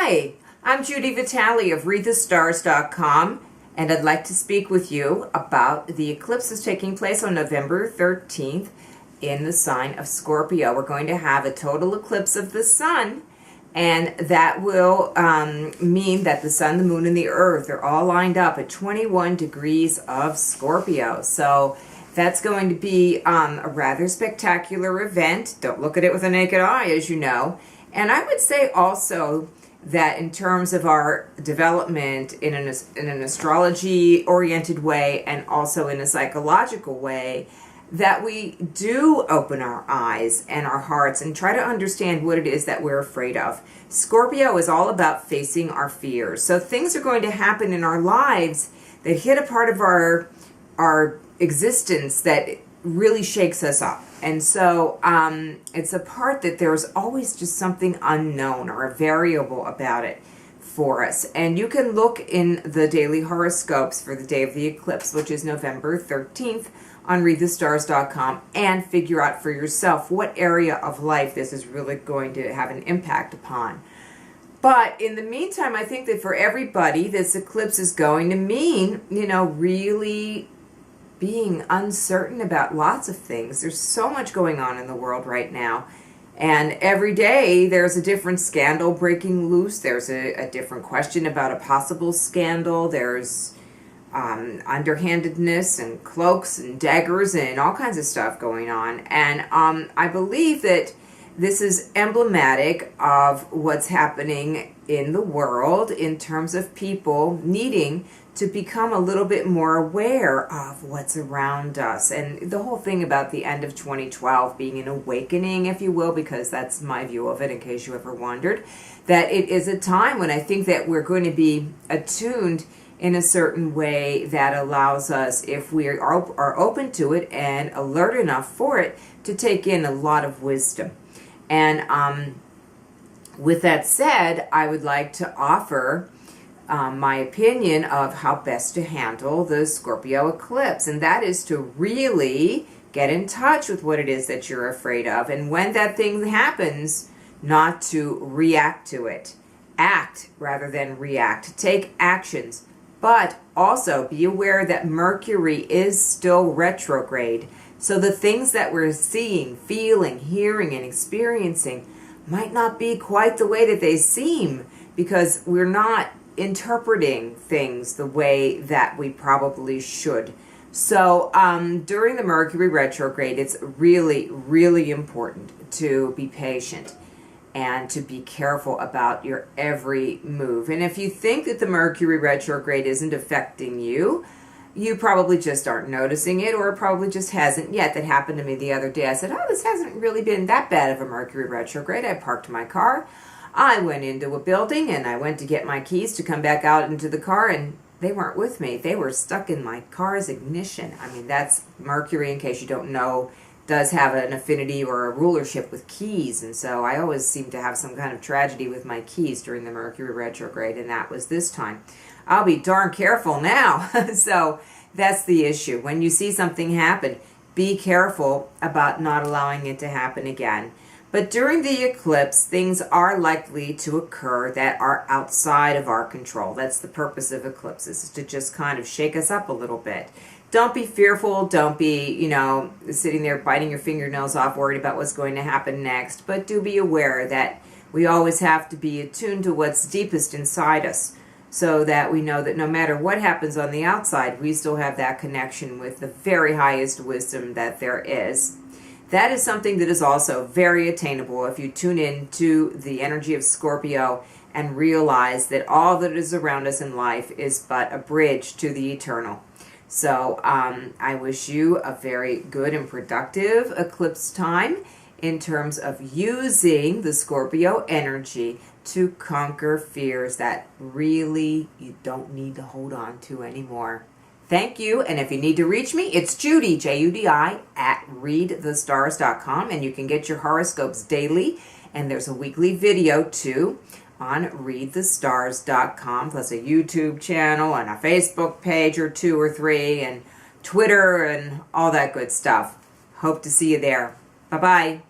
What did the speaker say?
Hi, I'm Judi Vitale of ReadTheStars.com, and I'd like to speak with you about the eclipse that's taking place on November 13th in the sign of Scorpio. We're going to have a total eclipse of the sun, and that will mean that the sun, the moon, and the earth are all lined up at 21 degrees of Scorpio. So that's going to be a rather spectacular event. Don't look at it with a naked eye, as you know. And I would say also that in terms of our development in an astrology-oriented way and also in a psychological way, that we do open our eyes and our hearts and try to understand what it is that we're afraid of. Scorpio is all about facing our fears. So things are going to happen in our lives that hit a part of our existence that really shakes us up. And so it's a part that there's always just something unknown or a variable about it for us. And you can look in the daily horoscopes for the day of the eclipse, which is November 13th, on ReadTheStars.com, and figure out for yourself what area of life this is really going to have an impact upon. But in the meantime, I think that for everybody, this eclipse is going to mean, really being uncertain about lots of things. There's so much going on in the world right now. And every day there's a different scandal breaking loose. There's a different question about a possible scandal. There's underhandedness and cloaks and daggers and all kinds of stuff going on. And I believe that this is emblematic of what's happening in the world in terms of people needing to become a little bit more aware of what's around us. And the whole thing about the end of 2012 being an awakening, if you will, because that's my view of it, in case you ever wondered, that it is a time when I think that we're going to be attuned in a certain way that allows us, if we are open to it and alert enough for it, to take in a lot of wisdom. And with that said, I would like to offer my opinion of how best to handle the Scorpio eclipse, and that is to really get in touch with what it is that you're afraid of, and when that thing happens, not to react to it. Act rather than react. Take actions, but also be aware that Mercury is still retrograde, so the things that we're seeing, feeling, hearing, and experiencing might not be quite the way that they seem, because we're not interpreting things the way that we probably should. So during the Mercury retrograde, it's really, really important to be patient and to be careful about your every move. And if you think that the Mercury retrograde isn't affecting you, you probably just aren't noticing it, or it probably just hasn't yet. That happened to me the other day. I said, this hasn't really been that bad of a Mercury retrograde. I parked my car. I went into a building and I went to get my keys to come back out into the car, and they weren't with me. They were stuck in my car's ignition. I mean, that's Mercury, in case you don't know, does have an affinity or a rulership with keys. And so I always seem to have some kind of tragedy with my keys during the Mercury retrograde, and that was this time. I'll be darn careful now. So that's the issue. When you see something happen, be careful about not allowing it to happen again. But during the eclipse, things are likely to occur that are outside of our control. That's the purpose of eclipses, is to just kind of shake us up a little bit. Don't be fearful. Don't be, sitting there biting your fingernails off, worried about what's going to happen next. But do be aware that we always have to be attuned to what's deepest inside us, so that we know that no matter what happens on the outside, we still have that connection with the very highest wisdom that there is. That is something that is also very attainable if you tune in to the energy of Scorpio and realize that all that is around us in life is but a bridge to the eternal. So I wish you a very good and productive eclipse time in terms of using the Scorpio energy to conquer fears that really you don't need to hold on to anymore. Thank you, and if you need to reach me, it's Judi, Judi, at ReadTheStars.com, and you can get your horoscopes daily, and there's a weekly video, too, on ReadTheStars.com, plus a YouTube channel and a Facebook page or 2 or 3, and Twitter and all that good stuff. Hope to see you there. Bye-bye.